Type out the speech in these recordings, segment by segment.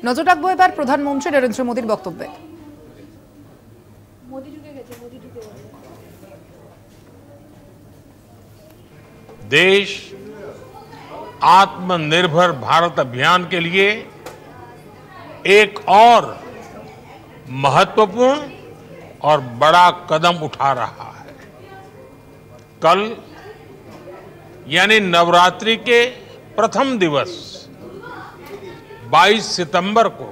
নজর রাখবো এবার প্রধানমন্ত্রী নরেন্দ্র মোদীর বক্তব্যে। देश आत्मनिर्भर भारत अभियान के लिए एक और महत्वपूर्ण और बड़ा कदम उठा रहा है। कल यानी नवरात्रि के प्रथम दिवस 22 सितंबर को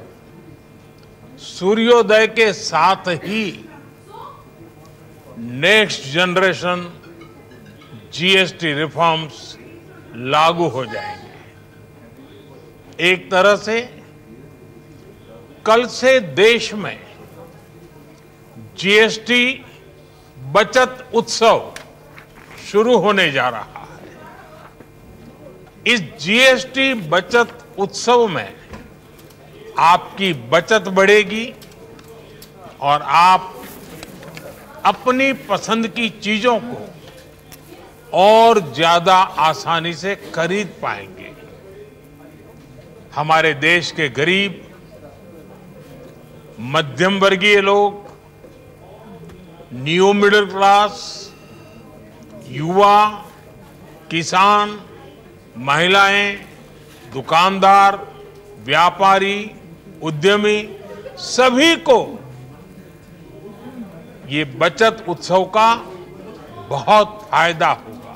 सूर्योदय के साथ ही नेक्स्ट जनरेशन जीएसटी रिफॉर्म्स लागू हो जाएंगे। एक तरह से कल से देश में जीएसटी बचत उत्सव शुरू होने जा रहा है। इस जीएसटी बचत उत्सव में आपकी बचत बढ़ेगी और आप अपनी पसंद की चीजों को और ज्यादा आसानी से खरीद पाएंगे। हमारे देश के गरीब, मध्यम वर्गीय लोग, न्यू मिडिल क्लास, युवा, किसान, महिलाएं, दुकानदार, व्यापारी, उद्यमी, सभी को ये बचत उत्सव का बहुत फायदा होगा।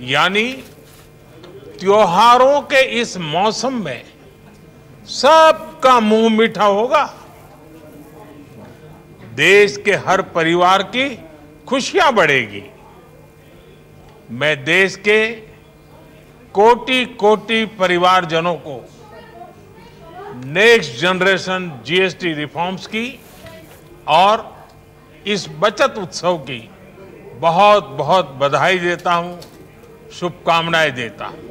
यानी त्योहारों के इस मौसम में सबका मुंह मीठा होगा। देश के हर परिवार की खुशियां बढ़ेगी। मैं देश के कोटि कोटि परिवारजनों को नेक्स्ट जनरेशन जीएसटी रिफॉर्म्स की और इस बचत उत्सव की बहुत बहुत बधाई देता हूं, शुभकामनाएं देता हूं।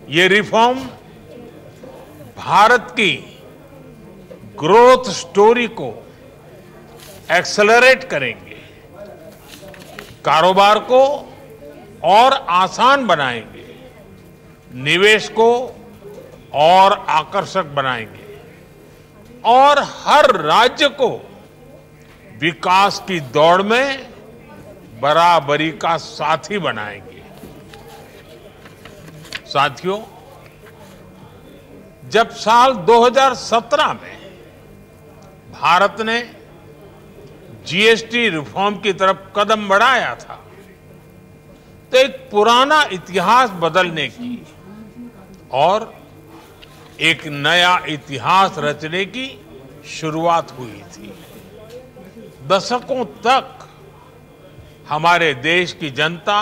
ये रिफॉर्म भारत की ग्रोथ स्टोरी को एक्सेलरेट करेंगे, कारोबार को और आसान बनाएंगे, निवेश को और आकर्षक बनाएंगे और हर राज्य को विकास की दौड़ में बराबरी का साथी बनाएंगे। साथियों, जब साल 2017 में भारत ने जीएसटी रिफॉर्म की तरफ कदम बढ़ाया था तो एक पुराना इतिहास बदलने की और एक नया इतिहास रचने की शुरुआत हुई थी। दशकों तक हमारे देश की जनता,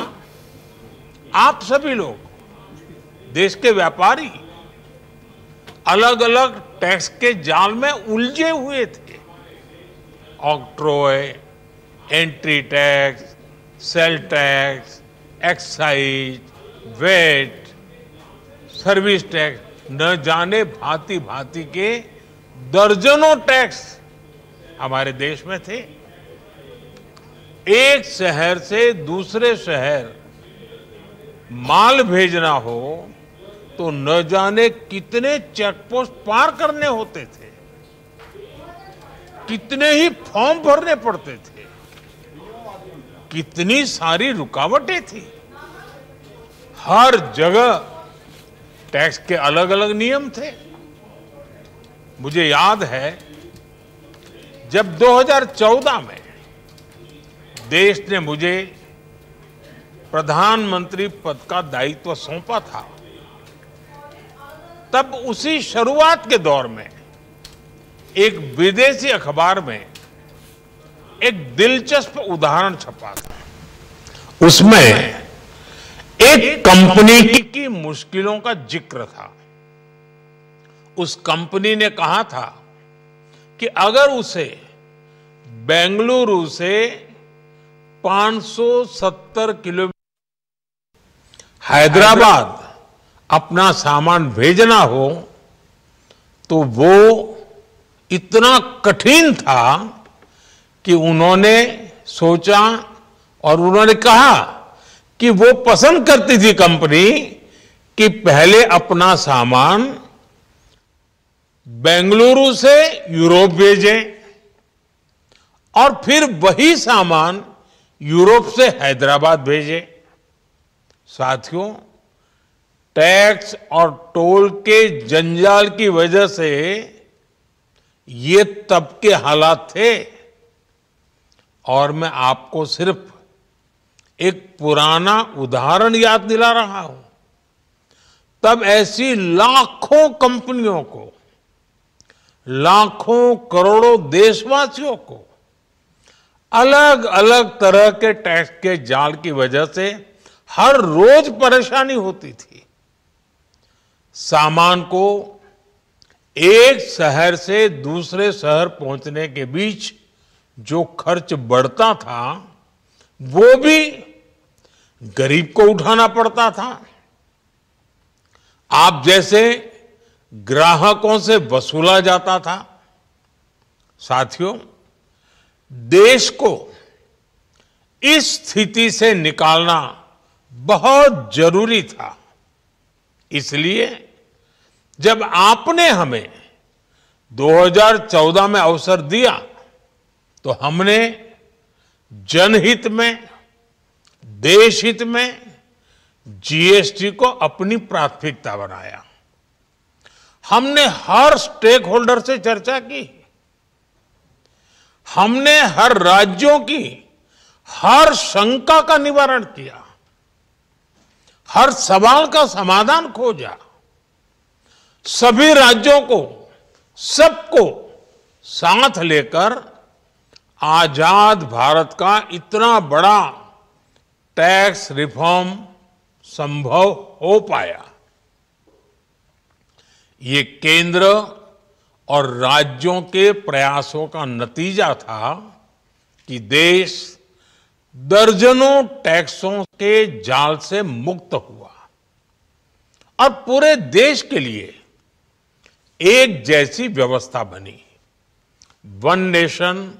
आप सभी लोग, देश के व्यापारी अलग अलग टैक्स के जाल में उलझे हुए थे। Octroi, entry tax, sale tax, excise, VAT, service tax, न जाने भांति भांति के दर्जनों टैक्स हमारे देश में थे। एक शहर से दूसरे शहर माल भेजना हो तो न जाने कितने चेकपोस्ट पार करने होते थे, कितने ही फॉर्म भरने पड़ते थे, कितनी सारी रुकावटें थी। हर जगह टैक्स के अलग अलग नियम थे। मुझे याद है जब 2014 में देश ने मुझे प्रधानमंत्री पद का दायित्व सौंपा था, तब उसी शुरुआत के दौर में एक विदेशी अखबार में एक दिलचस्प उदाहरण छपा था। उसमें एक कंपनी की मुश्किलों का जिक्र था। उस कंपनी ने कहा था कि अगर उसे बेंगलुरु से 570 किलोमीटर हैदराबाद अपना सामान भेजना हो तो वो इतना कठिन था कि उन्होंने सोचा और उन्होंने कहा कि वो पसंद करती थी कंपनी कि पहले अपना सामान बेंगलुरु से यूरोप भेजें और फिर वही सामान यूरोप से हैदराबाद भेजें। साथियों, टैक्स और टोल के जंजाल की वजह से ये तब के हालात थे। और मैं आपको सिर्फ एक पुराना उदाहरण याद दिला रहा हूं। तब ऐसी लाखों कंपनियों को, लाखों करोड़ों देशवासियों को अलग अलग तरह के टैक्स के जाल की वजह से हर रोज परेशानी होती थी। सामान को एक शहर से दूसरे शहर पहुंचने के बीच जो खर्च बढ़ता था वो भी गरीब को उठाना पड़ता था। आप जैसे ग्राहकों से वसूला जाता था। साथियों, देश को इस स्थिति से निकालना बहुत जरूरी था। इसलिए जब आपने हमें 2014 में अवसर दिया तो हमने जनहित में, देशहित में जीएसटी को अपनी प्राथमिकता बनाया। हमने हर स्टेक होल्डर से चर्चा की। हमने हर राज्यों की हर शंका का निवारण किया, हर सवाल का समाधान खोजा। सभी राज्यों को, सबको साथ लेकर आजाद भारत का इतना बड़ा टैक्स रिफॉर्म संभव हो पाया। ये केंद्र और राज्यों के प्रयासों का नतीजा था कि देश दर्जनों टैक्सों के जाल से मुक्त हुआ और पूरे देश के लिए एक जैसी व्यवस्था बनी। वन नेशन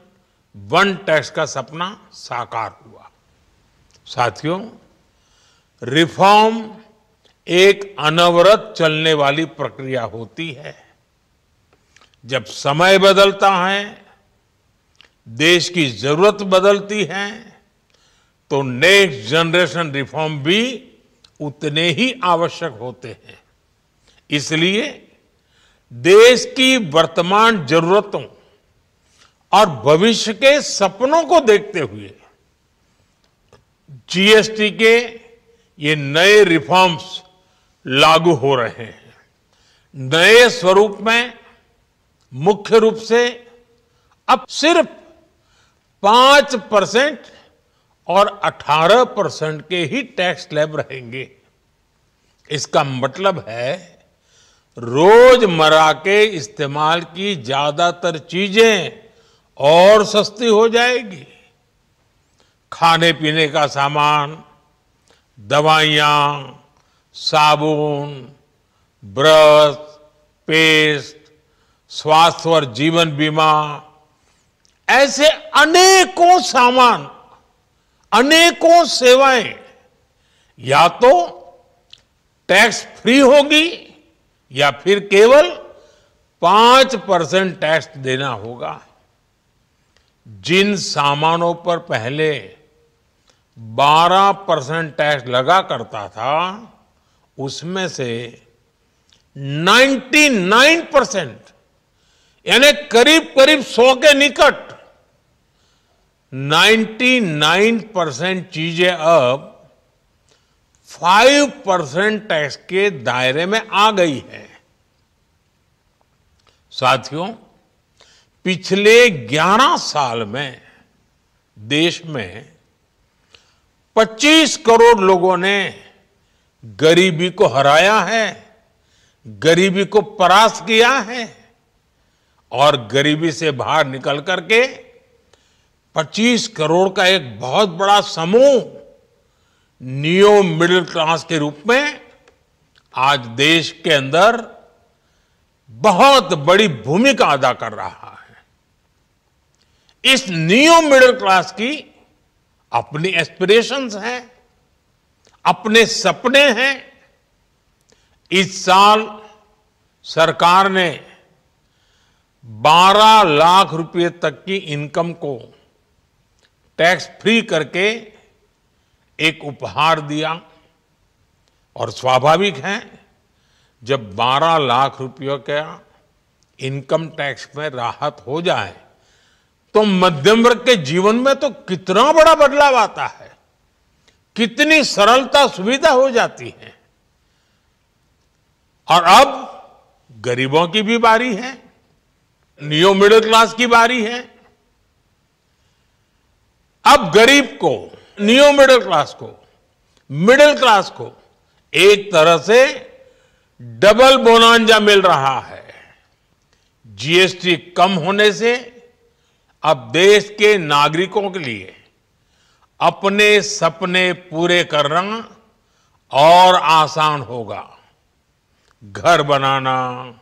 वन टैक्स का सपना साकार हुआ। साथियों, रिफॉर्म एक अनवरत चलने वाली प्रक्रिया होती है। जब समय बदलता है, देश की जरूरत बदलती है, तो नेक्स्ट जनरेशन रिफॉर्म भी उतने ही आवश्यक होते हैं। इसलिए देश की वर्तमान जरूरतों और भविष्य के सपनों को देखते हुए जीएसटी के ये नए रिफॉर्म्स लागू हो रहे हैं। नए स्वरूप में मुख्य रूप से अब सिर्फ 5% और 18% के ही टैक्स स्लैब रहेंगे। इसका मतलब है रोजमर्रा के इस्तेमाल की ज्यादातर चीजें और सस्ती हो जाएगी। खाने पीने का सामान, दवाइयां, साबुन, ब्रश, पेस्ट, स्वास्थ्य और जीवन बीमा, ऐसे अनेकों सामान, अनेकों सेवाएं या तो टैक्स फ्री होगी या फिर केवल 5% टैक्स देना होगा। जिन सामानों पर पहले 12% टैक्स लगा करता था, उसमें से 99% यानी करीब करीब 100 के निकट 99% चीजें अब 5% टैक्स के दायरे में आ गई है। साथियों, पिछले 11 साल में देश में 25 करोड़ लोगों ने गरीबी को हराया है, गरीबी को परास्त किया है और गरीबी से बाहर निकल करके 25 करोड़ का एक बहुत बड़ा समूह नियो मिडिल क्लास के रूप में आज देश के अंदर बहुत बड़ी भूमिका अदा कर रहा है। इस नियो मिडिल क्लास की अपनी एस्पिरेशंस हैं, अपने सपने हैं। इस साल सरकार ने 12 लाख रुपए तक की इनकम को टैक्स फ्री करके एक उपहार दिया। और स्वाभाविक है, जब 12 लाख रुपयों का इनकम टैक्स में राहत हो जाए तो मध्यम वर्ग के जीवन में तो कितना बड़ा बदलाव आता है, कितनी सरलता सुविधा हो जाती है। और अब गरीबों की भी बारी है, नियो मिडिल क्लास की बारी है। अब गरीब को, नियो मिडिल क्लास को एक तरह से डबल बोनांजा मिल रहा है। जीएसटी कम होने से अब देश के नागरिकों के लिए अपने सपने पूरे करना और आसान होगा। घर बनाना,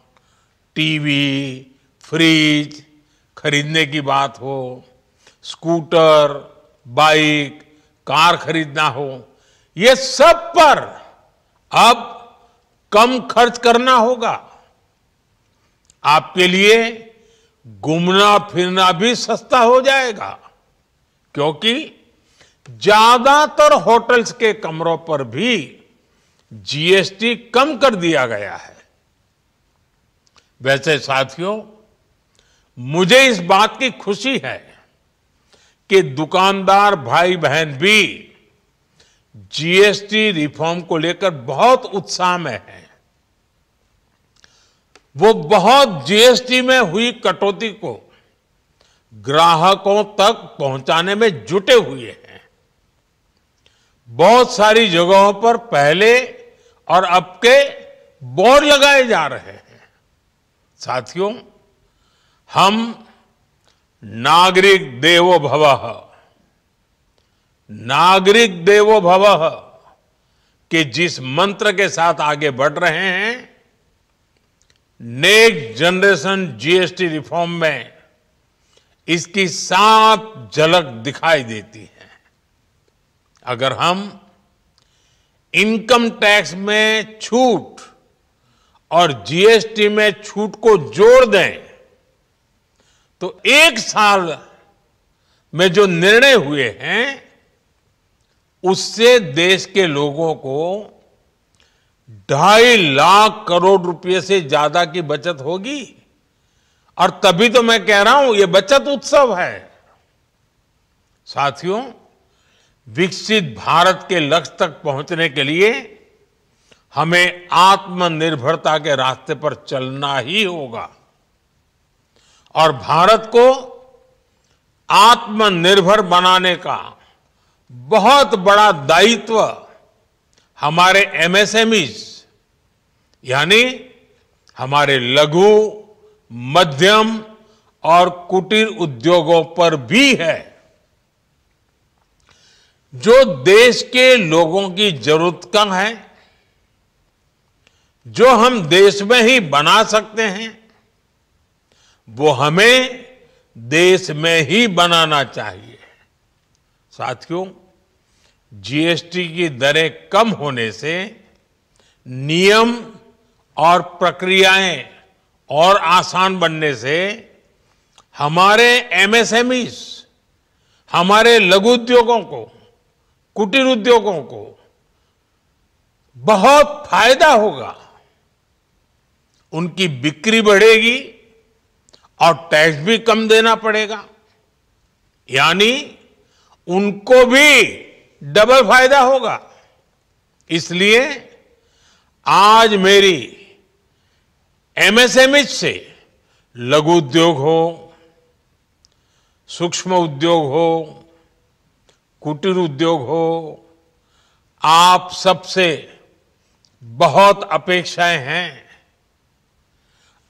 टीवी, फ्रिज खरीदने की बात हो, स्कूटर, बाइक, कार खरीदना हो, ये सब पर अब कम खर्च करना होगा। आपके लिए घूमना फिरना भी सस्ता हो जाएगा, क्योंकि ज्यादातर होटल्स के कमरों पर भी जीएसटी कम कर दिया गया है। वैसे साथियों, मुझे इस बात की खुशी है कि दुकानदार भाई बहन भी जीएसटी रिफॉर्म को लेकर बहुत उत्साह में हैं। वो बहुत जीएसटी में हुई कटौती को ग्राहकों तक पहुंचाने में जुटे हुए हैं। बहुत सारी जगहों पर पहले और अब के बोर्ड लगाए जा रहे हैं। साथियों, हम नागरिक देवो भवः के जिस मंत्र के साथ आगे बढ़ रहे हैं, नेक्स्ट जनरेशन जीएसटी रिफॉर्म में इसकी साफ झलक दिखाई देती है। अगर हम इनकम टैक्स में छूट और जीएसटी में छूट को जोड़ दें तो एक साल में जो निर्णय हुए हैं उससे देश के लोगों को 2.5 लाख करोड़ रुपए से ज्यादा की बचत होगी। और तभी तो मैं कह रहा हूं, यह बचत उत्सव है। साथियों, विकसित भारत के लक्ष्य तक पहुंचने के लिए हमें आत्मनिर्भरता के रास्ते पर चलना ही होगा। और भारत को आत्मनिर्भर बनाने का बहुत बड़ा दायित्व हमारे एमएसएमईज यानी हमारे लघु, मध्यम और कुटीर उद्योगों पर भी है, जो देश के लोगों की जरूरत का है, जो हम देश में ही बना सकते हैं, वो हमें देश में ही बनाना चाहिए। साथियों, जीएसटी की दरें कम होने से नियम और प्रक्रियाएं और आसान बनने से हमारे एमएसएमईज, हमारे लघु उद्योगों को, कुटीर उद्योगों को बहुत फायदा होगा। उनकी बिक्री बढ़ेगी और टैक्स भी कम देना पड़ेगा, यानी उनको भी डबल फायदा होगा। इसलिए आज मेरी एमएसएमईज से लघु उद्योग हो, सूक्ष्म उद्योग हो, कुटीर उद्योग हो, आप सबसे बहुत अपेक्षाएं हैं।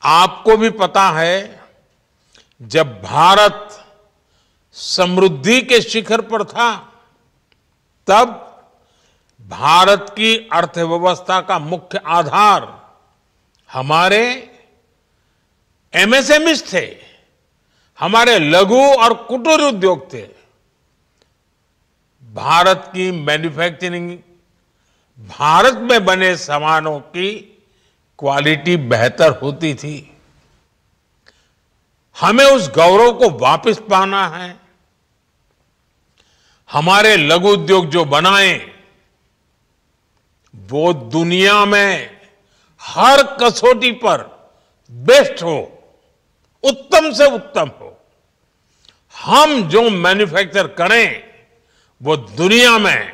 आपको भी पता है, जब भारत समृद्धि के शिखर पर था, तब भारत की अर्थव्यवस्था का मुख्य आधार हमारे एमएसएमईज थे, हमारे लघु और कुटीर उद्योग थे। भारत की मैन्युफैक्चरिंग, भारत में बने सामानों की क्वालिटी बेहतर होती थी। हमें उस गौरव को वापस पाना है। हमारे लघु उद्योग जो बनाए वो दुनिया में हर कसौटी पर बेस्ट हो, उत्तम से उत्तम हो। हम जो मैन्युफैक्चर करें वो दुनिया में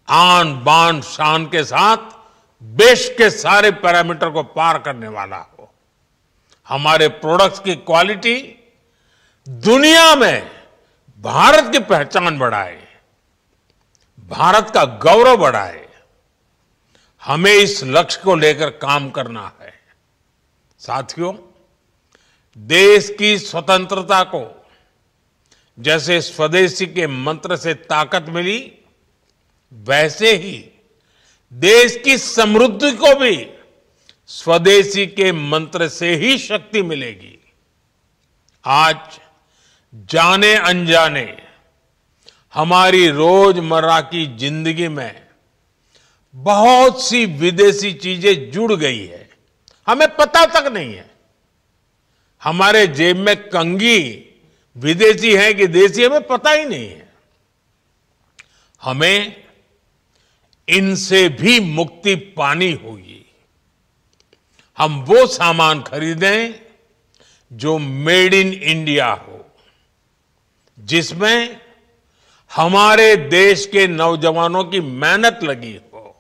आन बान शान के साथ बेस्ट के सारे पैरामीटर को पार करने वाला हो। हमारे प्रोडक्ट्स की क्वालिटी दुनिया में भारत की पहचान बढ़ाए, भारत का गौरव बढ़ाए। हमें इस लक्ष्य को लेकर काम करना है। साथियों, देश की स्वतंत्रता को जैसे स्वदेशी के मंत्र से ताकत मिली, वैसे ही देश की समृद्धि को भी स्वदेशी के मंत्र से ही शक्ति मिलेगी। आज जाने अनजाने हमारी रोजमर्रा की जिंदगी में बहुत सी विदेशी चीजें जुड़ गई है, हमें पता तक नहीं है। हमारे जेब में कंघी विदेशी है कि देसी, हमें पता ही नहीं है। हमें इनसे भी मुक्ति पानी होगी। हम वो सामान खरीदें जो मेड इन इंडिया हो, जिसमें हमारे देश के नौजवानों की मेहनत लगी हो,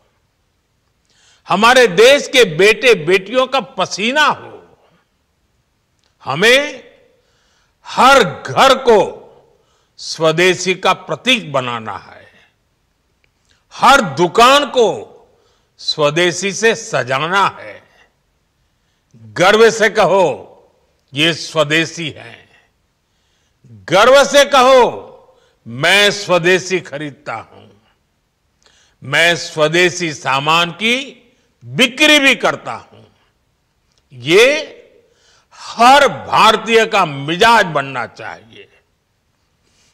हमारे देश के बेटे बेटियों का पसीना हो। हमें हर घर को स्वदेशी का प्रतीक बनाना है, हर दुकान को स्वदेशी से सजाना है। गर्व से कहो ये स्वदेशी है, गर्व से कहो मैं स्वदेशी खरीदता हूं, मैं स्वदेशी सामान की बिक्री भी करता हूं। ये हर भारतीय का मिजाज बनना चाहिए।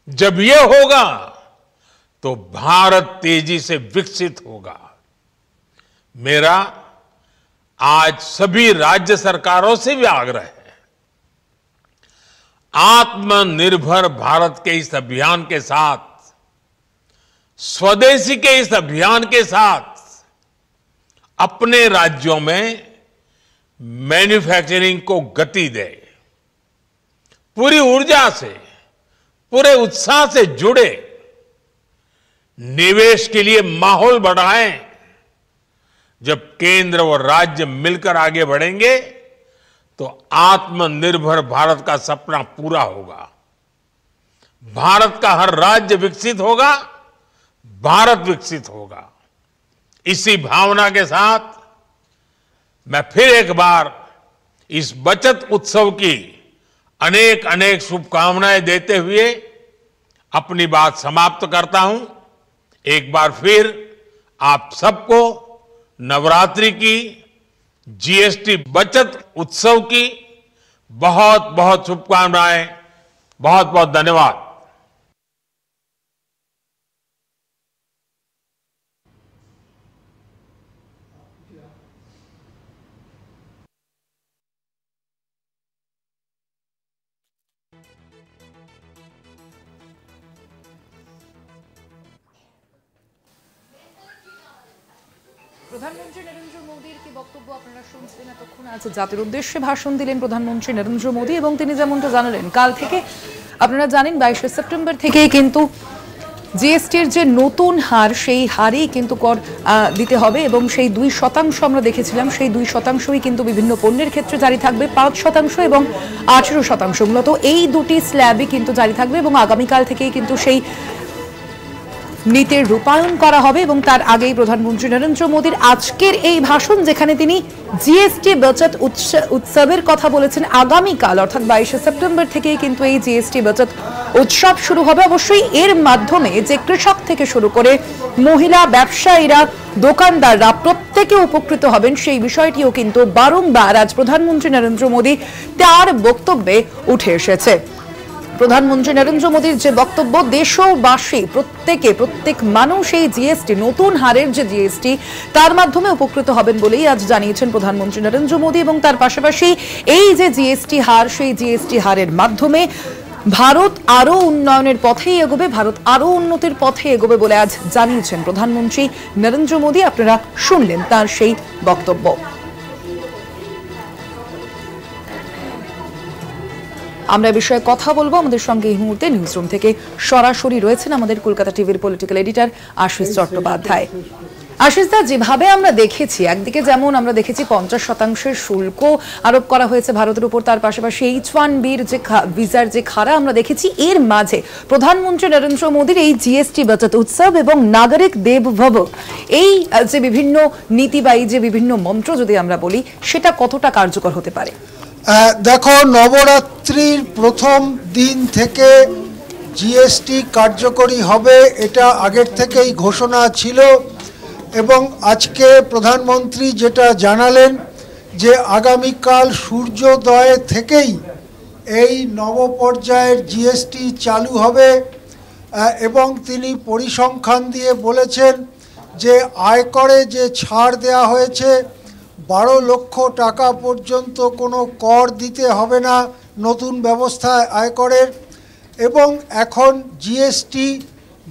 जब ये होगा तो भारत तेजी से विकसित होगा। मेरा आज सभी राज्य सरकारों से भी आग्रह है, आत्मनिर्भर भारत के इस अभियान के साथ, स्वदेशी के इस अभियान के साथ अपने राज्यों में मैन्युफैक्चरिंग को गति दे, पूरी ऊर्जा से, पूरे उत्साह से जुड़े, निवेश के लिए माहौल बढ़ाएं। जब केंद्र और राज्य मिलकर आगे बढ़ेंगे तो आत्मनिर्भर भारत का सपना पूरा होगा। भारत का हर राज्य विकसित होगा, भारत विकसित होगा। इसी भावना के साथ मैं फिर एक बार इस बचत उत्सव की अनेक अनेक शुभकामनाएं देते हुए अपनी बात समाप्त करता हूं। एक बार फिर आप सबको नवरात्रि की, जीएसटी बचत उत्सव की बहुत बहुत शुभकामनाएं। बहुत बहुत धन्यवाद। প্রধানমন্ত্রী নরেন্দ্র মোদীর কি বক্তব্য আপনারা শুনছিলেন এতক্ষণ। আজ জাতির উদ্দেশ্যে ভাষণ দিলেন প্রধানমন্ত্রী নরেন্দ্র মোদী এবং তিনি যেমনটা জানালেন, কাল থেকে আপনারা জানেন 22শে সেপ্টেম্বর থেকেই কিন্তু জিএসটির যে নতুন হার, সেই হারেই কিন্তু কর দিতে হবে এবং সেই 2% আমরা দেখেছিলাম, সেই 2%ই কিন্তু বিভিন্ন পণ্যের ক্ষেত্রে জারি থাকবে। 5% এবং 18% মূলত এই দুটি স্ল্যাবই কিন্তু জারি থাকবে এবং আগামীকাল থেকেই কিন্তু সেই নীতির রূপায়ণ করা হবে। এবং তার আগেই প্রধানমন্ত্রী নরেন্দ্র মোদীর আজকের এই ভাষণ, যেখানে তিনি জিএসটি বাচত উৎসবের কথা বলেছেন, আগামীকাল অর্থাৎ 22শে সেপ্টেম্বর থেকেই কিন্তু এই জিএসটি বাচত উৎসব শুরু হবে। অবশ্যই এর মাধ্যমে যে কৃষক থেকে শুরু করে মহিলা ব্যবসায়ীরা, দোকানদাররা প্রত্যেকে উপকৃত হবেন, সেই বিষয়টিও কিন্তু বারংবার আজ প্রধানমন্ত্রী নরেন্দ্র মোদী তার বক্তব্যে উঠে এসেছে। প্রধানমন্ত্রী নরেন্দ্র মোদীর যে বক্তব্য, দেশবাসী প্রত্যেক মানুষ এই জিএসটি, নতুন হারের যে জিএসটি, তার মাধ্যমে উপকৃত হবেন বলেই আজ জানিয়েছেন প্রধানমন্ত্রী নরেন্দ্র মোদী। এবং তার পাশাপাশি এই যে জিএসটি হার, সেই জিএসটি হারের মাধ্যমে ভারত আরো উন্নয়নের পথেই এগোবে, ভারত আরো উন্নতির পথে এগোবে বলে আজ জানিয়েছেন প্রধানমন্ত্রী নরেন্দ্র মোদী। আপনারা শুনলেন তার সেই বক্তব্য। আমরা এই বিষয়ে কথা বলবো। আমাদের সঙ্গে এই মুহূর্তে নিউজরুম থেকে সরাসরি রয়েছেন আমাদের কলকাতা টিভির পলিটিক্যাল এডিটর আশিস চট্টোপাধ্যায়। আশিস দা, যেভাবে আমরা দেখেছি, একদিকে যেমন আমরা দেখেছি 50% শুল্ক আরোপ করা হয়েছে ভারতের উপর, তার পাশাপাশি H1B-র যে ভিসার যে খাড়া আমরা দেখেছি, এর মাঝে প্রধানমন্ত্রী নরেন্দ্র মোদীর এই জিএসটি বাচত উৎসব এবং নাগরিক দেব ভব, এই যে বিভিন্ন নীতি বা এই যে বিভিন্ন মন্ত্র যদি আমরা বলি, সেটা কতটা কার্যকর হতে পারে? দেখো, নবরাত্রির প্রথম দিন থেকে জিএসটি কার্যকরী হবে, এটা আগের থেকেই ঘোষণা ছিল। এবং আজকে প্রধানমন্ত্রী যেটা জানালেন যে আগামীকাল সূর্যোদয় থেকেই এই নবপর্যায়ের জিএসটি চালু হবে। এবং তিনি পরিসংখ্যান দিয়ে বলেছেন যে আয়করে যে ছাড় দেওয়া হয়েছে, 12 লক্ষ টাকা পর্যন্ত কোনো কর দিতে হবে না নতুন ব্যবস্থায় আয়করের। এবং এখন জিএসটি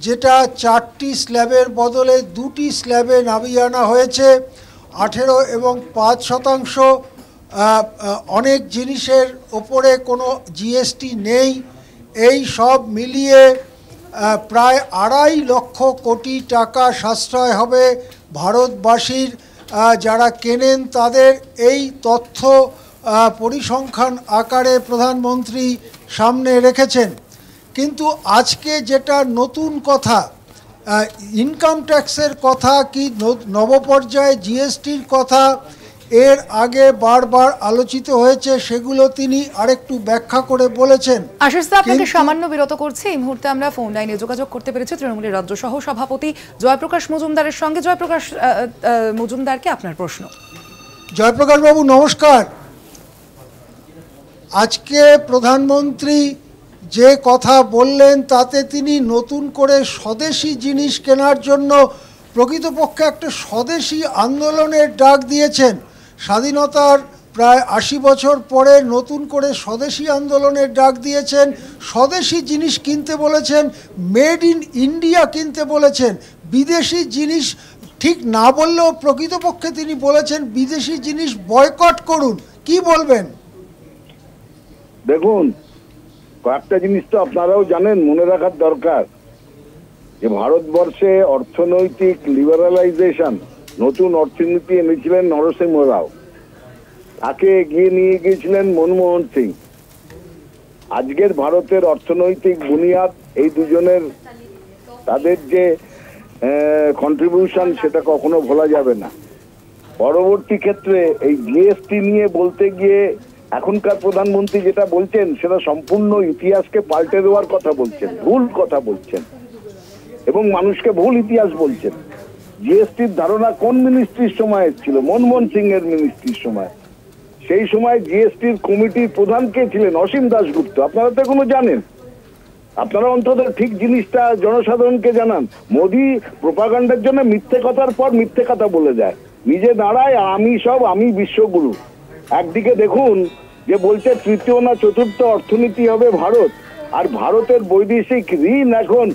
যেটা 4টি স্ল্যাবের বদলে 2টি স্ল্যাবে নামিয়ে আনা হয়েছে, 18 এবং 5%। অনেক জিনিসের ওপরে কোনো জিএসটি নেই। এই সব মিলিয়ে প্রায় 2.5 লক্ষ কোটি টাকা সাশ্রয় হবে ভারতবাসীর। যারা কেনেন তাদের এই তথ্য পরিসংখ্যান আকারে প্রধানমন্ত্রী সামনে রেখেছেন। কিন্তু আজকে যেটা নতুন কথা, ইনকাম ট্যাক্সের কথা কি নবপর্যায়ে জিএসটির কথা এর আগে বারবার আলোচিত হয়েছে, সেগুলো তিনি আরেকটু ব্যাখ্যা করে বলেছেন। আশিস দা, আপনাকে সামান্য বিরত করছি। এই মুহূর্তে আমরা ফোন লাইনে যোগাযোগ করতে পেরেছি তৃণমূলের রাজ্য সহ সভাপতি জয়প্রকাশ মজুমদারের সঙ্গে। জয়প্রকাশ মজুমদারকে আপনার প্রশ্ন। জয়প্রকাশ বাবু, নমস্কার। আজকে প্রধানমন্ত্রী যে কথা বললেন তাতে তিনি নতুন করে স্বদেশি জিনিস কেনার জন্য প্রকৃতপক্ষে একটা স্বদেশি আন্দোলনের ডাক দিয়েছেন। স্বাধীনতার প্রায় 80 বছর পরে নতুন করে স্বদেশি আন্দোলনের ডাক দিয়েছেন। স্বদেশি জিনিস কিনতে বলেছেন, মেড ইন ইন্ডিয়া কিনতে বলেছেন। বিদেশি জিনিস ঠিক না বললেও প্রকৃতপক্ষে তিনি বলেছেন বিদেশি জিনিস বয়কট করুন। কি বলবেন? দেখুন, কয়েকটা জিনিস তো আপনারাও জানেন, মনে রাখার দরকার যে ভারতবর্ষে অর্থনৈতিক লিবারালাইজেশন, নতুন অর্থনীতি এনেছিলেন নরসিংহ রাও, তাকে এগিয়ে নিয়ে গিয়েছিলেন মনমোহন সিং। আজকের ভারতের অর্থনৈতিক বুনিয়াদ এই দুজনের, তাদের যে কন্ট্রিবিউশন, সেটা কখনো ভোলা যাবে না। পরবর্তী ক্ষেত্রে এই জিএসটি নিয়ে বলতে গিয়ে এখনকার প্রধানমন্ত্রী যেটা বলছেন সেটা সম্পূর্ণ ইতিহাসকে পাল্টে দেওয়ার কথা বলছেন, ভুল কথা বলছেন এবং মানুষকে ভুল ইতিহাস বলছেন। জিএসটির ধারণা কোন মিনিস্ট্রির সময় ছিল? মনমোহন সিং এর মিনিস্ট্রির সময়। সেই সময় জিএসটির কমিটির প্রধান কে ছিলেন? অসীম দাশগুপ্ত। আপনারা তো এখনো জানেন, আপনারা অন্তত ঠিক জিনিসটা জনসাধারণকে জানান। মোদি প্রোপাগান্ডার জন্য মিথ্যে কথার পর মিথ্যে কথা বলে যায়, নিজে দাঁড়ায় আমি বিশ্বগুরু। একদিকে দেখুন যে বলছে তৃতীয় না চতুর্থ অর্থনীতি হবে ভারত, আর ভারতের বৈদেশিক ঋণ এখন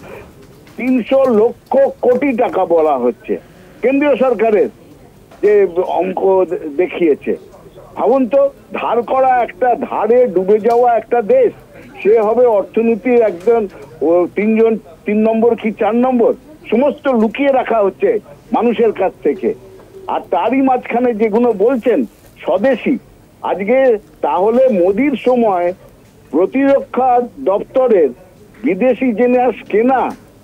300 লক্ষ কোটি টাকা বলা হচ্ছে, কেন্দ্রীয় সরকারের যে অঙ্ক দেখিয়েছে। ভাবুন তো, ধার করা একটা, ধারে ডুবে যাওয়া একটা দেশ, সে হবে অর্থনীতির একজন 3 নম্বর কি 4 নম্বর। সমস্ত লুকিয়ে রাখা হচ্ছে মানুষের কাছ থেকে। আর তারই মাঝখানে যেগুলো বলছেন স্বদেশি, আজকে তাহলে মোদির সময় প্রতিরক্ষা দপ্তরের বিদেশি জিনিস কেনা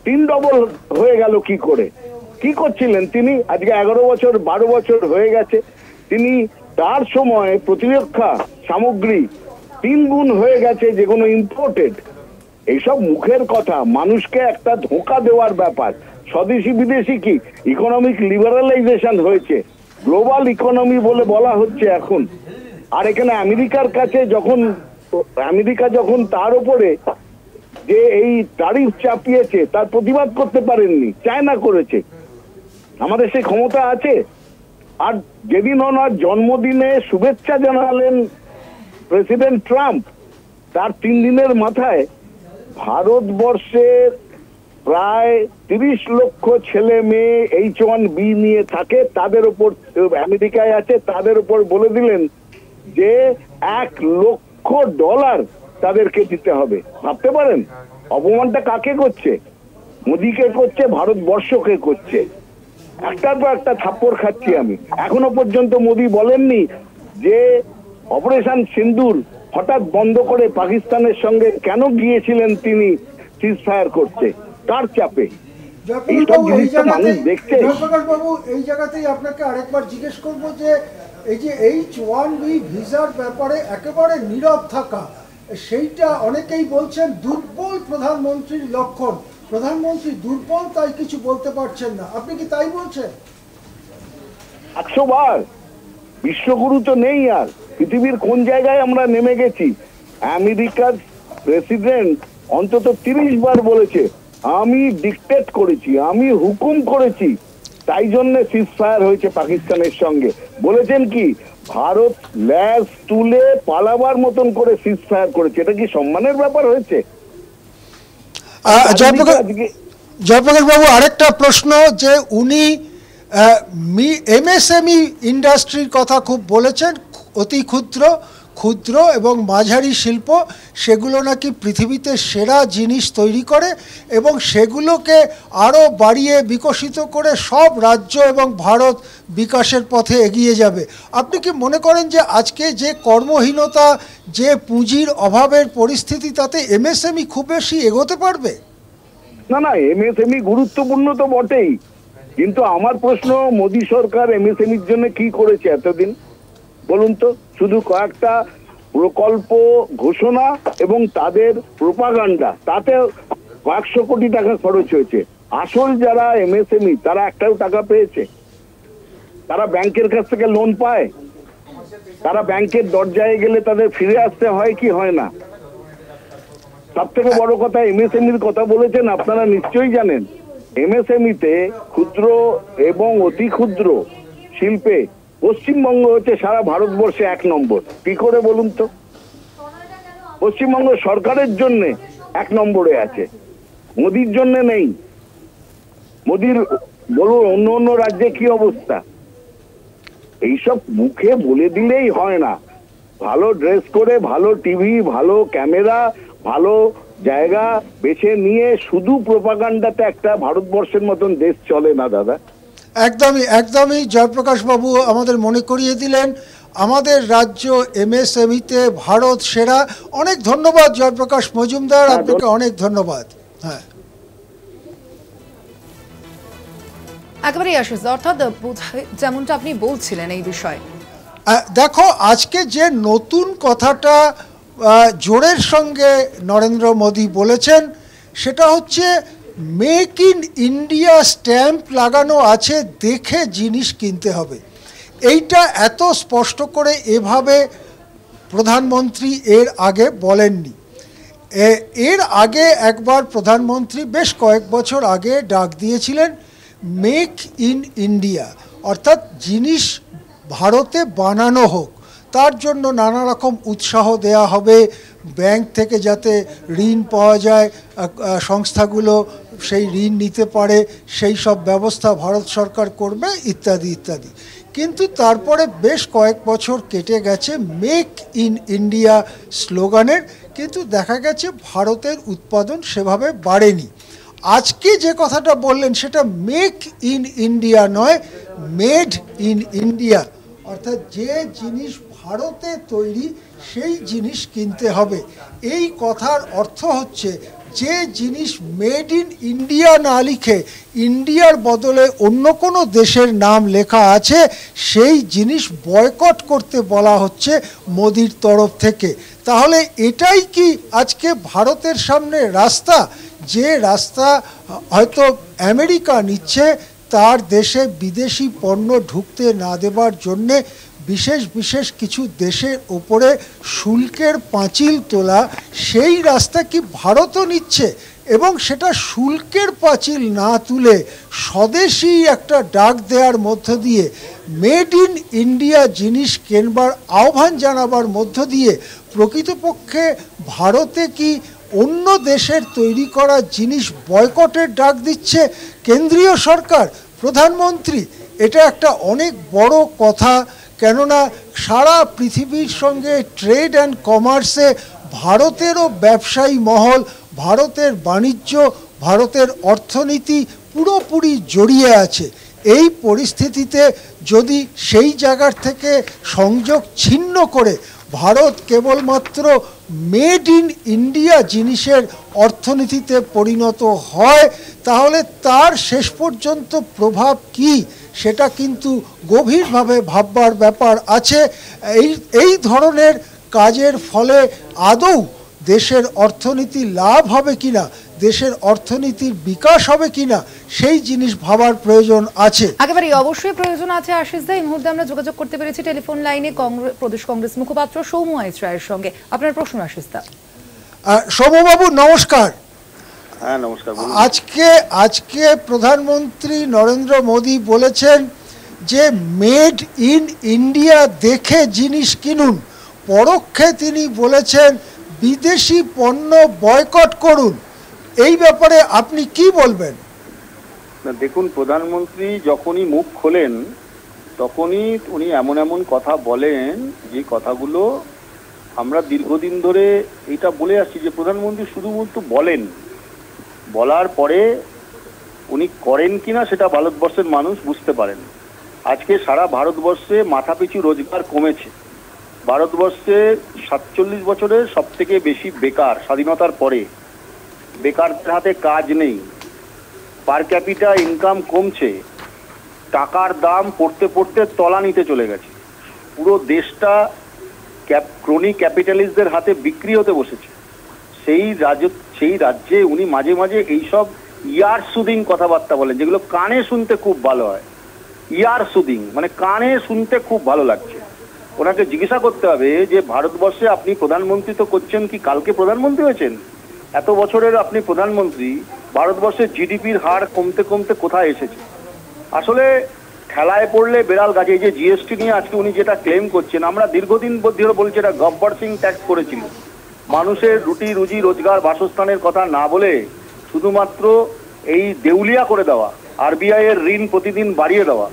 3 ডবল হয়ে গেল কি করে? কি করছিলেন তিনি? আজকে 11 বছর 12 বছর হয়ে গেছে, তিনি তার সময় প্রতিরক্ষা সামগ্রী 3 গুণ হয়ে গেছে যেগুলো ইম্পোর্টেড। এইসব মুখের কথা, মানুষকে একটা ধোঁকা দেওয়ার ব্যাপার। স্বদেশি বিদেশি কি? ইকোনমিক লিবারালাইজেশন হয়েছে, গ্লোবাল ইকোনমি বলে বলা হচ্ছে এখন। আর এখানে আমেরিকার কাছে যখন তার উপরে যে এই ট্যারিফ চাপিয়েছে তার প্রতিবাদ করতে পারেননি, চায়না করেছে। আমাদের সেই ক্ষমতা আছে? আর যেদিন ওনার জন্মদিনে শুভেচ্ছা জানালেন প্রেসিডেন্ট ট্রাম্প, তার 3 দিনের মাথায় ভারতবর্ষের প্রায় 30 লক্ষ ছেলে মেয়ে H1B নিয়ে থাকে, তাদের উপর আমেরিকায় আছে, তাদের উপর বলে দিলেন যে $1 লক্ষ তাদেরকে দিতে হবে। ভাবতে পারেন অপমানটা কাকে করছে? মোদিকে করছে, ভারতবর্ষকে করছে। একটার পর একটা থাপ্পড় খাচ্ছি আমি। এখনো পর্যন্ত মোদি বলেননি যে অপারেশন সিন্দুর হঠাৎ বন্ধ করে পাকিস্তানের সঙ্গে কেন গিয়েছিলেন তিনি সিজফায়ার করতে, কার চাপে? এইসব জিনিসটা মানুষ দেখছে। জয়প্রকাশ বাবু, এই জায়গাতেই আপনাকে আরেকবার জিজ্ঞেস করব যে এই যে H1B ভিসার ব্যাপারে একেবারে নীরব থাকা, সেইটা অনেকেই বলছেন দুর্বল প্রধানমন্ত্রীর লক্ষণ। প্রধানমন্ত্রী দুর্বল, তাই কিছু বলতে পারছেন না। আপনি কি তাই বলছেন? 100 বার বিশ্বগুরু তো নেই আর। পৃথিবীর কোন জায়গায় আমরা নেমে গেছি? আমেরিকার প্রেসিডেন্ট অন্তত 30 বার বলেছে আমি ডিকটেট করেছি, আমি হুকুম করেছি, তাই জন্য সিজফায়ার হয়েছে পাকিস্তানের সঙ্গে। বলেছেন কি ভারত ল্যাজ তুলে পালাবার মতন করে সিজফায়ার করেছে। এটা কি সম্মানের ব্যাপার হয়েছে? জয়প্রকাশ বাবু, আরেকটা প্রশ্ন যে উনি MSME ইন্ডাস্ট্রির কথা খুব বলেছেন, অতি ক্ষুদ্র এবং মাঝারি শিল্প, সেগুলো নাকি পৃথিবীতে সেরা জিনিস তৈরি করে এবং সেগুলোকে আরও বাড়িয়ে বিকশিত করে সব রাজ্য এবং ভারত বিকাশের পথে এগিয়ে যাবে। আপনি কি মনে করেন যে আজকে যে কর্মহীনতা, যে পুঁজির অভাবের পরিস্থিতি, তাতে MSME খুব বেশি এগোতে পারবে? না, MSME গুরুত্বপূর্ণ তো বটেই, কিন্তু আমার প্রশ্ন মোদী সরকার MSMEর জন্য কি করেছে এতদিন বলুন তো? শুধু কয়েকটা প্রকল্প ঘোষণা এবং তাদের প্রোপাগান্ডা, তাতে কয়েকশো কোটি টাকা খরচ হয়েছে। আসল যারা MSME তারা একটাও টাকা পেয়েছে? তারা ব্যাংকের কাছ থেকে লোন পায়? তারা ব্যাংকের দরজায় গেলে তাদের ফিরে আসতে হয় কি হয় না? সব থেকে বড় কথা, MSMEর কথা বলেছেন, আপনারা নিশ্চয়ই জানেন MSMEতে ক্ষুদ্র এবং অতি ক্ষুদ্র শিল্পে পশ্চিমবঙ্গ হচ্ছে সারা ভারতবর্ষে 1 নম্বর। কি করে বলুন তো? পশ্চিমবঙ্গ সরকারের জন্য 1 নম্বরে আছে, মোদির জন্য নেই। মোদির বলুন অন্য রাজ্যে কি অবস্থা? এইসব মুখে বলে দিলেই হয় না। ভালো ড্রেস করে, ভালো টিভি, ভালো ক্যামেরা, ভালো জায়গা বেছে নিয়ে শুধু প্রোপাগান্ডাতে একটা ভারতবর্ষের মতন দেশ চলে না দাদা। একদমই জয়প্রকাশ বাবু আমাদের মনে করিয়ে দিলেন আমাদের রাজ্য MSMEতে ভারত সেরা। অনেক ধন্যবাদ জয়প্রকাশ মজুমদার, আপনাকে অনেক ধন্যবাদ। হ্যাঁ, একেবারেই আসে, অর্থাৎ যেমনটা আপনি বলছিলেন এই বিষয়ে। দেখো, আজকে যে নতুন কথাটা জোরের সঙ্গে নরেন্দ্র মোদী বলেছেন সেটা হচ্ছে মেক ইন ইন্ডিয়া স্ট্যাম্প লাগানো আছে, দেখে জিনিস কিনতে হবে। এইটা এত স্পষ্ট করে এভাবে প্রধানমন্ত্রী এর আগে বলেননি। এর আগে একবার প্রধানমন্ত্রী বেশ কয়েক বছর আগে ডাক দিয়েছিলেন মেক ইন ইন্ডিয়া, অর্থাৎ জিনিস ভারতে বানানো হোক, তার জন্য নানা রকম উৎসাহ দেয়া হবে, ব্যাংক থেকে যাতে ঋণ পাওয়া যায়, সংস্থাগুলো সেই ঋণ নিতে পারে, সেই সব ব্যবস্থা ভারত সরকার করবে, ইত্যাদি ইত্যাদি। কিন্তু তারপরে বেশ কয়েক বছর কেটে গেছে মেক ইন ইন্ডিয়া স্লোগানের, কিন্তু দেখা গেছে ভারতের উৎপাদন সেভাবে বাড়েনি। আজকে যে কথাটা বললেন সেটা মেক ইন ইন্ডিয়া নয়, মেড ইন ইন্ডিয়া, অর্থাৎ যে জিনিস ভারতে তৈরি সেই জিনিস কিনতে হবে। এই কথার অর্থ হচ্ছে যে জিনিস মেড ইন ইন্ডিয়া না লিখে ইন্ডিয়ার বদলে অন্য কোনো দেশের নাম লেখা আছে সেই জিনিস বয়কট করতে বলা হচ্ছে মোদির তরফ থেকে। তাহলে এটাই কি আজকে ভারতের সামনে রাস্তা, যে রাস্তা হয়তো আমেরিকা নিচ্ছে তার দেশে বিদেশি পণ্য ঢুকতে না দেবার জন্যে বিশেষ বিশেষ কিছু দেশের ওপরে শুল্কের পাঁচিল তোলা, সেই রাস্তা কি ভারতও নিচ্ছে? এবং সেটা শুল্কের পাঁচিল না তুলে স্বদেশী একটা ডাক দেওয়ার মধ্য দিয়ে, মেড ইন ইন্ডিয়া জিনিস কেনবার আহ্বান জানাবার মধ্য দিয়ে প্রকৃতপক্ষে ভারতে কি অন্য দেশের তৈরি করা জিনিস বয়কটের ডাক দিচ্ছে কেন্দ্রীয় সরকার, প্রধানমন্ত্রী? এটা একটা অনেক বড় কথা, কেননা সারা পৃথিবীর সঙ্গে ট্রেড অ্যান্ড কমার্সে ভারতেরও ব্যবসায়ী মহল, ভারতের বাণিজ্য, ভারতের অর্থনীতি পুরোপুরি জড়িয়ে আছে। এই পরিস্থিতিতে যদি সেই জায়গার থেকে সংযোগ ছিন্ন করে ভারত কেবলমাত্র মেড ইন ইন্ডিয়া জিনিসের অর্থনীতিতে পরিণত হয়, তাহলে তার শেষ পর্যন্ত প্রভাব কি সেটা কিন্তু গভীরভাবে ভাববার ব্যাপার আছে। এই ধরনের কাজের ফলে আদৌ দেশের অর্থনীতি লাভ হবে কিনা, দেশের অর্থনীতির বিকাশ হবে কিনা, সেই জিনিস ভাবার প্রয়োজন আছে। একেবারে অবশ্যই প্রয়োজন আছে। আশিস দা, এই মুহূর্তে আমরা যোগাযোগ করতে পেরেছি টেলিফোন লাইনে প্রদেশ কংগ্রেস মুখপাত্র সৌম্য আইচ রায়ের সঙ্গে। আপনার প্রশ্ন আশিস দা। সৌম্যবাবু নমস্কার। হ্যাঁ নমস্কার। আজকে প্রধানমন্ত্রী নরেন্দ্র মোদী বলেছেন যে মেড ইন ইন্ডিয়া দেখে জিনিস কিনুন, পরোক্ষে তিনি বলেছেন বিদেশি পণ্য বয়কট করুন। এই ব্যাপারে আপনি কি বলবেন? দেখুন, প্রধানমন্ত্রী যখনই মুখ খোলেন তখনই উনি এমন এমন কথা বলেন যে কথাগুলো আমরা দীর্ঘদিন ধরে এটা বলে আসছি যে প্রধানমন্ত্রী শুধুমাত্র বলেন, বলার পরে উনি করেন কিনা সেটা ভারতবর্ষের মানুষ বুঝতে পারেন। আজকে সারা ভারতবর্ষে মাথাপিছু রোজগার কমেছে। ভারতবর্ষে 47 বছরের সব থেকে বেশি বেকার, স্বাধীনতার পরে বেকারদের হাতে কাজ নেই, পার ক্যাপিটা ইনকাম কমছে, টাকার দাম পড়তে পড়তে তলানিতে চলে গেছে, পুরো দেশটা ক্রনি ক্যাপিটালিস্টদের হাতে বিক্রি হতে বসেছে। সেই রাজ্যে উনি মাঝে মাঝে এইসব ইয়ার সুদিং কথাবার্তা বলেন, যেগুলো কানে শুনতে খুব ভালো হয়। ইয়ার সুদিং মানে কানে শুনতে খুব ভালো লাগছে। ওনাকে জিজ্ঞাসা করতে হবে যে ভারতবর্ষে আপনি প্রধানমন্ত্রী তো করছেন, কি কালকে প্রধানমন্ত্রী হয়েছেন? এত বছরের আপনি প্রধানমন্ত্রী, ভারতবর্ষের জিডিপির হার কমতে কমতে কোথায় এসেছে? আসলে ঠেলায় পড়লে বেড়াল গাছে। এই যে জিএসটি নিয়ে আজকে উনি যেটা ক্লেম করছেন, আমরা দীর্ঘদিন ধরে বলছি এটা গব্বর সিং ট্যাক্স করেছিল। মানুষের রুটি রুজি রোজগার বাসস্থানের কথা না বলে শুধুমাত্র এই দেউলিয়া করে দেওয়া, আরবিআই এর ঋণ প্রতিদিন বাড়িয়ে দেওয়া,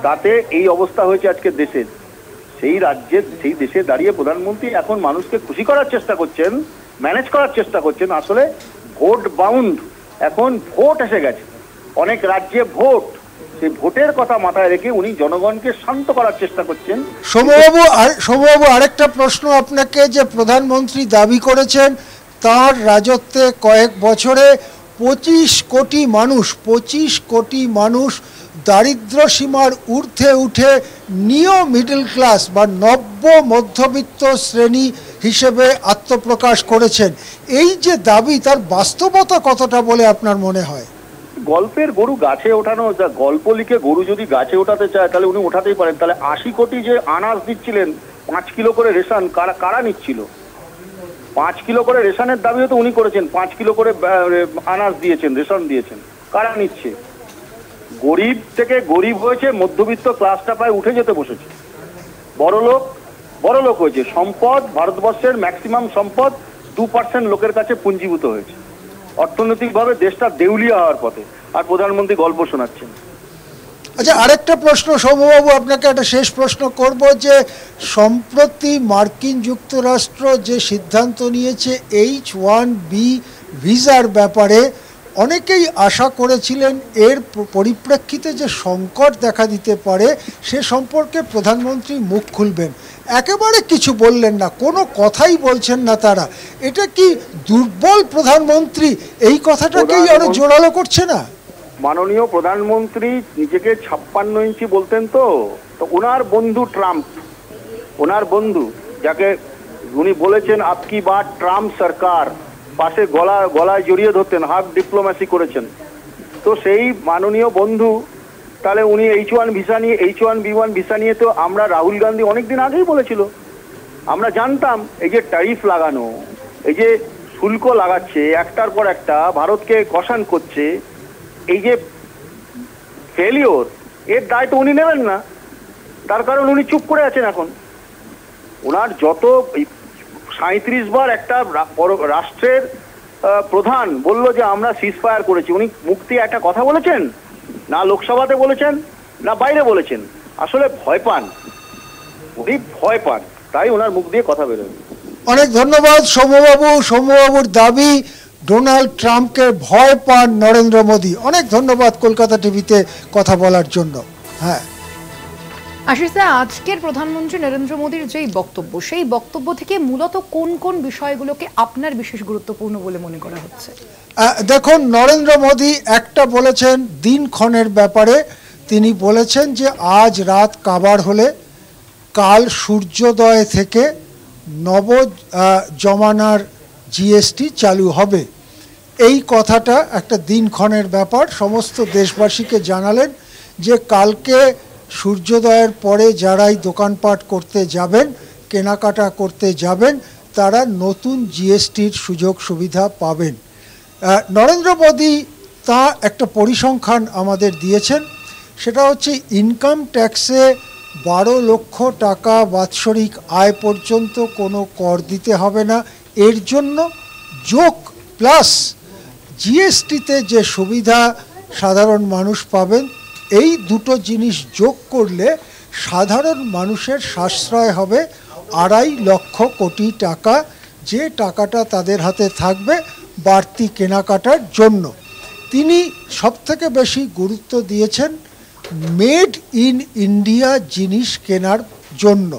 তাতে এই অবস্থা হয়েছে আজকে দেশের। সেই দেশে দাঁড়িয়ে প্রধানমন্ত্রী এখন মানুষকে খুশি করার চেষ্টা করছেন, ম্যানেজ করার চেষ্টা করছেন। আসলে ভোট বাউন্ড, এখন ভোট এসে গেছে, অনেক রাজ্যে ভোট, সেই ভোটের কথা মাথায় রেখে উনি জনগণকে শান্ত করার চেষ্টা করছেন। সৌম্যবাবু আরেকটা প্রশ্ন আপনাকে, যে প্রধানমন্ত্রী দাবি করেছেন তার রাজত্বে কয়েক বছরে 25 কোটি মানুষ দারিদ্র সীমার ঊর্ধ্বে উঠে নিও মিডল ক্লাস বা নব্য মধ্যবিত্ত শ্রেণী হিসেবে আত্মপ্রকাশ করেছেন। এই যে দাবি, তার বাস্তবতা কতটা বলে আপনার মনে হয়? গল্পের গরু গাছে ওঠানো, যা গল্প লিখে গরু যদি গাছে ওঠাতে চায় তাহলে উনি ওঠাতেই পারেন। তাহলে 80 কোটি যে আনাজ দিচ্ছিলেন, 5 কিলো করে রেশন, কারা নিচ্ছিল? 5 কিলো করে রেশনের দাবিও তো উনি করেছেন, 5 কিলো করে আনাজ দিয়েছেন, রেশন দিয়েছেন, কারা নিচ্ছে? গরিব থেকে গরিব হয়েছে, মধ্যবিত্ত ক্লাসটা প্রায় উঠে যেতে বসেছে, বড় লোক হয়েছে। সম্পদ, ভারতবর্ষের ম্যাক্সিমাম সম্পদ 2% লোকের কাছে পুঞ্জীভূত হয়েছে। অর্থনৈতিকভাবে দেশটা দেউলিয়া হওয়ার পথে, আর প্রধানমন্ত্রী গল্প শোনাচ্ছেন। আচ্ছা, আরেকটা প্রশ্ন সৌম্যবাবু, আপনাকে একটা শেষ প্রশ্ন করব, যে সম্প্রতি মার্কিন যুক্তরাষ্ট্র যে সিদ্ধান্ত নিয়েছে H-1B ভিসার ব্যাপারে, অনেকেই আশা করেছিলেন এর পরিপ্রেক্ষিতে যে সংকট দেখা দিতে পারে সে সম্পর্কে প্রধানমন্ত্রী মুখ খুলবেন। একেবারে কিছু বললেন না, কোনো কথাই বলছেন না তারা। এটা কি দুর্বল প্রধানমন্ত্রী? এই কথাটাকেই আরো জোরালো করছে না? মাননীয় প্রধানমন্ত্রী নিজেকে 56 ইঞ্চি বলতেন তো ওনার বন্ধু ট্রাম্প, ওনার বন্ধু যাকে উনি বলেছেন আপকি বাত ট্রাম্প সরকার, পাশে গলায় জড়িয়ে ধরতেন, হাফ ডিপ্লোম্যাসি করেছেন। তো সেই মাননীয় বন্ধু তাহলে উনি H1B1 ভিসা নিয়ে তো আমরা রাহুল গান্ধী অনেকদিন আগেই বলেছিল, আমরা জানতাম এই যে ট্যারিফ লাগানো, এই যে শুল্ক লাগাচ্ছে একটার পর একটা, ভারতকে কষান করছে, এই যে ফেলিওর, এর দায় তো উনি নেবেন না। তার কারণ উনি চুপ করে আছেন। এখন ওনার যত 37 বার একটা রাষ্ট্রের প্রধান বলল যে আমরা সিজফায়ার করেছি, উনি মুখ দিয়ে একটা কথা বলেছেন? না লোকসভাতে বলেছেন, না বাইরে বলেছেন। আসলে ভয় পান, উনি ভয় পান, তাই ওনার মুখ দিয়ে কথা বেরোয়। অনেক ধন্যবাদ সৌম্যবাবু। সৌম্যবাবুর দাবি ডোনাল্ড ট্রাম্পকে ভয় পান নরেন্দ্র মোদী। অনেক ধন্যবাদ কলকাতা টিভিতে কথা বলার জন্য। হ্যাঁ আশিস দা, আজকের প্রধানমন্ত্রী নরেন্দ্র মোদীর যেই বক্তব্য, সেই বক্তব্য থেকে মূলত কোন কোন বিষয়গুলোকে আপনার বিশেষ গুরুত্বপূর্ণ বলে মনে করা হচ্ছে? দেখুন, নরেন্দ্র মোদী একটা বলেছেন দিনক্ষণের ব্যাপারে। তিনি বলেছেন যে আজ রাত কাবার হলে কাল সূর্যোদয় থেকে নব জমানার জিএসটি চালু হবে। এই কথাটা একটা দিনক্ষণের ব্যাপার। সমস্ত দেশবাসীকে জানালেন যে কালকে সূর্যোদয়ের পরে যারাই দোকানপাট করতে যাবেন, কেনাকাটা করতে যাবেন, তারা নতুন জিএসটির সুযোগ সুবিধা পাবেন। নরেন্দ্র মোদী তা একটা পরিসংখ্যান আমাদের দিয়েছেন। সেটা হচ্ছে ইনকাম ট্যাক্সে 12 লক্ষ টাকা বাৎসরিক আয় পর্যন্ত কোনো কর দিতে হবে না। এর জন্য যোগ প্লাস জিএসটিতে যে সুবিধা সাধারণ মানুষ পাবেন, এই দুটো জিনিস যোগ করলে সাধারণ মানুষের সাশ্রয় হবে 2.5 লক্ষ কোটি টাকা, যে টাকাটা তাদের হাতে থাকবে বাড়তি কেনাকাটার জন্য। তিনি সবথেকে বেশি গুরুত্ব দিয়েছেন মেড ইন ইন্ডিয়া জিনিস কেনার জন্য।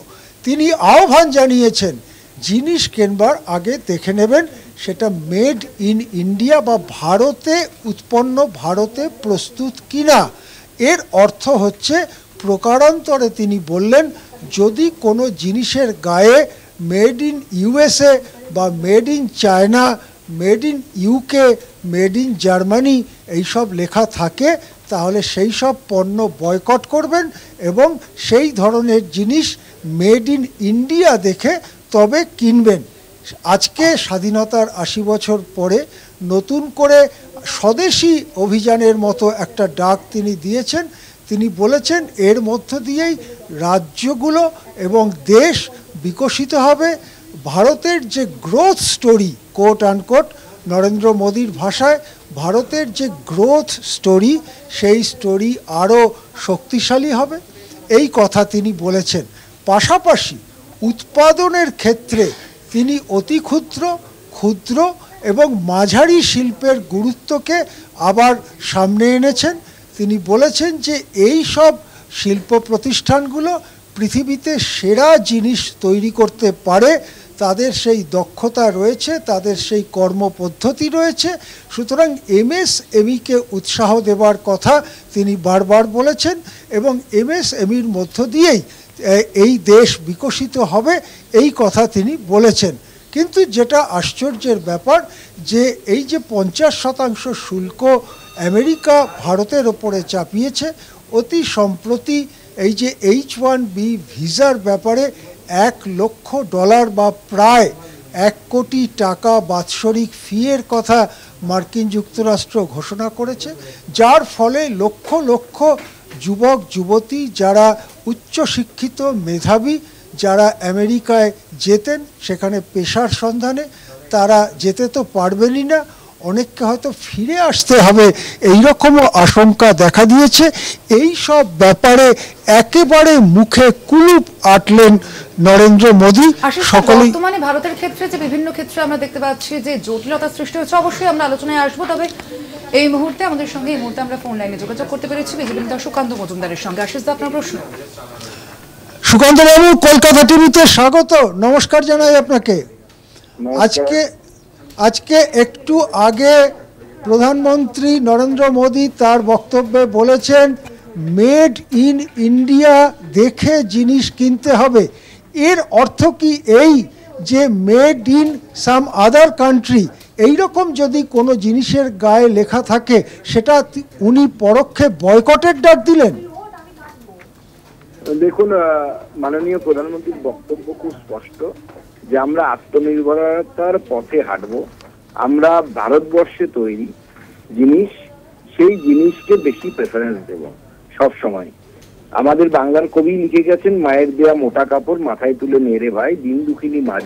তিনি আহ্বান জানিয়েছেন জিনিস কেনবার আগে দেখে নেবেন সেটা মেড ইন ইন্ডিয়া বা ভারতে উৎপন্ন, ভারতে প্রস্তুত কিনা। এর অর্থ হচ্ছে প্রকারান্তরে তিনি বললেন যদি কোনো জিনিসের গায়ে মেড ইন ইউএসএ বা made in China, made in UK, made in Germany এইসব লেখা থাকে, তাহলে সেই সব পণ্য বয়কট করবেন এবং সেই ধরনের জিনিস মেড ইন ইন্ডিয়া দেখে তবে কিনবেন। আজকে স্বাধীনতার 80 বছর পরে নতুন করে স্বদেশী অভিযানের মতো একটা ডাক তিনি দিয়েছেন। তিনি বলেছেন এর মধ্য দিয়েই রাজ্যগুলো এবং দেশ বিকশিত হবে। ভারতের যে growth story, coat unquote Narendra মোদীর ভাষায়, ভারতের যে গ্রোথ স্টোরি, সেই স্টোরি আরও শক্তিশালী হবে, এই কথা তিনি বলেছেন। পাশাপাশি উৎপাদনের ক্ষেত্রে তিনি অতি ক্ষুদ্র, ক্ষুদ্র এবং মাঝারি শিল্পের গুরুত্বকে আবার সামনে এনেছেন। তিনি বলেছেন যে এই সব শিল্প প্রতিষ্ঠানগুলো পৃথিবীতে সেরা জিনিস তৈরি করতে পারে, তাদের সেই দক্ষতা রয়েছে, তাদের সেই কর্মপদ্ধতি রয়েছে। সুতরাং এমএসএমইকে উৎসাহ দেবার কথা তিনি বারবার বলেছেন এবং এমএসএমইর মধ্য দিয়েই এই দেশ বিকশিত হবে, এই কথা তিনি বলেছেন। কিন্তু যেটা আশ্চর্যের ব্যাপার যে এই যে 50% শুল্ক আমেরিকা ভারতের ওপরে চাপিয়েছে, অতি সম্প্রতি এই যে H1B ভিসার ব্যাপারে $1 লক্ষ বা প্রায় 1 কোটি টাকা বাৎসরিক ফিয়ের কথা মার্কিন যুক্তরাষ্ট্র ঘোষণা করেছে, যার ফলে লক্ষ লক্ষ যুবক যুবতী যারা উচ্চশিক্ষিত মেধাবী, যারা আমেরিকায় যেতেন সেখানে পেশার সন্ধানে, তারা যেতে তো পারবেনই না, অনেককে হয়তো ফিরে আসতে হবে, এইরকমও আশঙ্কা দেখা দিয়েছে। এই সব ব্যাপারে একেবারে মুখে কুলুপ আটলেন নরেন্দ্র মোদী। সকলেই বর্তমানে ভারতের ক্ষেত্রে যে বিভিন্ন ক্ষেত্রে আমরা দেখতে পাচ্ছি যে জটিলতা সৃষ্টি হচ্ছে, অবশ্যই আমরা আলোচনায় আসবো। তবে এই মুহূর্তে আমাদের সঙ্গে আমরা ফোন লাইনে যোগাযোগ করতে পেরেছি বিজেপি নেতা সুকান্ত মজুমদারের সঙ্গে। আশিস দা, আপনার প্রশ্ন। সুকান্ত বাবু, কলকাতা টিভিতে স্বাগত, নমস্কার জানাই আপনাকে। আজকে একটু আগে প্রধানমন্ত্রী নরেন্দ্র মোদী তার বক্তব্যে বলেছেন মেড ইন ইন্ডিয়া দেখে জিনিস কিনতে হবে। এর অর্থ কি এই যে made in some other country এইরকম যদি কোনো জিনিসের গায়ে লেখা থাকে সেটা উনি পরোক্ষে বয়কটের ডাক দিলেন। দেখুন, মাননীয় প্রধানমন্ত্রীর বক্তব্য খুব স্পষ্ট যে আমরা আত্মনির্ভরতার পথে হাঁটবো। আমরা ভারতবর্ষে তৈরি জিনিস, সেই জিনিসকে বেশি প্রেফারেন্স দেব সব সময়। আমাদের বাংলার কবি লিখে গেছেন, মায়ের দেয়া মোটা কাপড় মাথায় তুলে নেড়ে ভাই, দিন দুঃখিনী মাঝে